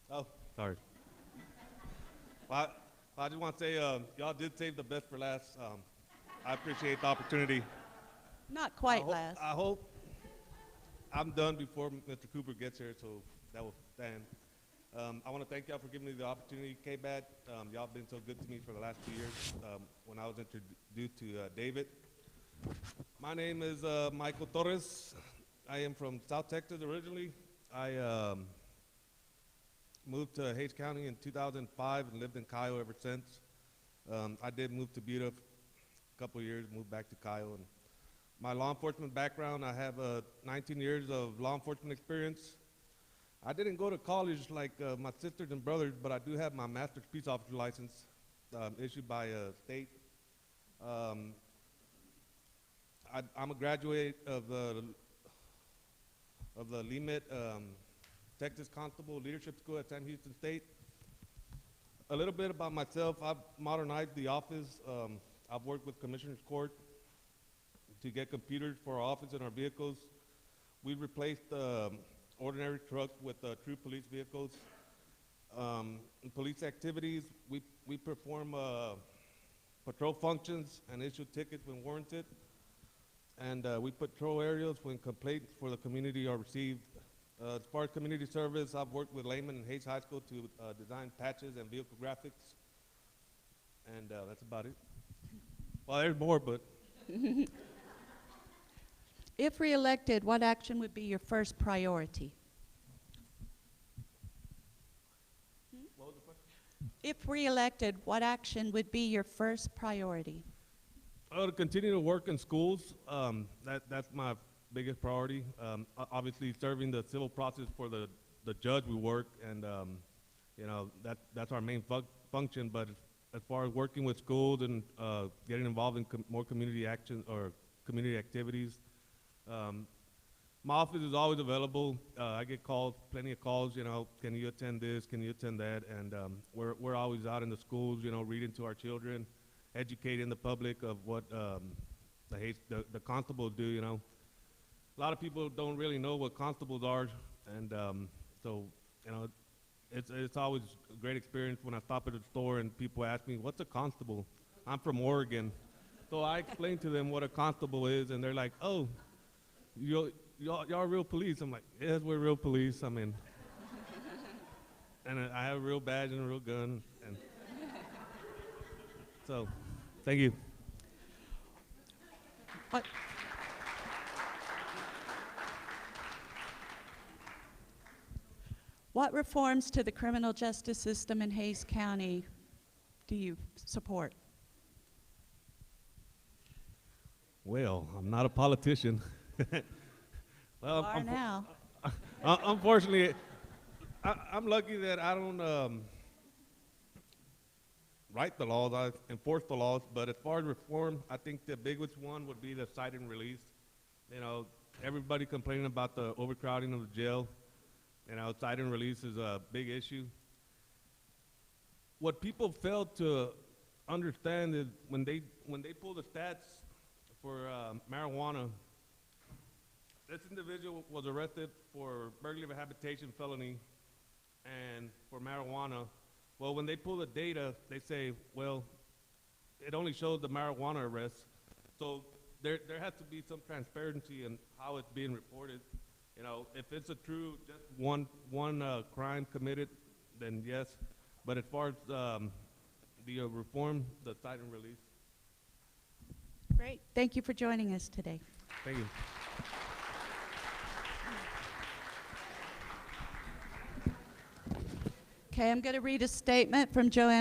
Oh, sorry. Well, I just want to say, y'all did save the best for last. I appreciate the opportunity. Not quite last. I hope I'm done before Mr. Cooper gets here, so that will stand. I want to thank y'all for giving me the opportunity, KBAD. Y'all been so good to me for the last 2 years when I was introduced to David. My name is Michael Torres. I am from South Texas originally. I moved to Hays County in 2005 and lived in Cayo ever since. I did move to Buda a couple of years, moved back to Cayo. And my law enforcement background, I have 19 years of law enforcement experience. I didn't go to college like my sisters and brothers, but I do have my master's peace officer license issued by a state. I'm a graduate of the LEMIT Texas Constable Leadership School at San Houston State. A little bit about myself. I've modernized the office. I've worked with Commissioner's Court to get computers for our office and our vehicles. We've replaced ordinary trucks with true police vehicles. In police activities, we perform patrol functions and issue tickets when warranted. And we patrol areas when complaints for the community are received. As far as community service, I've worked with Lehman and Hayes High School to design patches and vehicle graphics. And that's about it. Well, there's more, but. If reelected, what action would be your first priority? What was the question? If reelected, what action would be your first priority? To continue to work in schools. That's my biggest priority. Obviously, serving the civil process for the judge we work, and you know that's our main function. But as far as working with schools and getting involved in more community action or community activities, my office is always available. I get calls, plenty of calls. You know, can you attend this? Can you attend that? And we're always out in the schools. You know, reading to our children, educating the public of what the constables do. You know. A lot of people don't really know what constables are, and so, you know, it's always a great experience when I stop at a store and people ask me, what's a constable? I'm from Oregon. So I explain to them what a constable is, and they're like, oh, y'all are real police. I'm like, yes, we're real police. I mean, and I have a real badge and a real gun. And so, thank you. What reforms to the criminal justice system in Hays County do you support? Well, I'm not a politician. Well, You are now. Unfortunately, I'm lucky that I don't write the laws, I enforce the laws, but as far as reform, I think the biggest one would be the cite and release. You know, everybody complaining about the overcrowding of the jail. You know, cite and release is a big issue. What people fail to understand is when they pull the stats for marijuana, this individual was arrested for burglary of a habitation felony and for marijuana. Well, when they pull the data, they say, well, it only shows the marijuana arrests. So there has to be some transparency in how it's being reported. You know, if it's a true just one crime committed, then yes. But as far as the reform, the cite and release. Great. Thank you for joining us today. Thank you. Okay, I'm going to read a statement from Joanne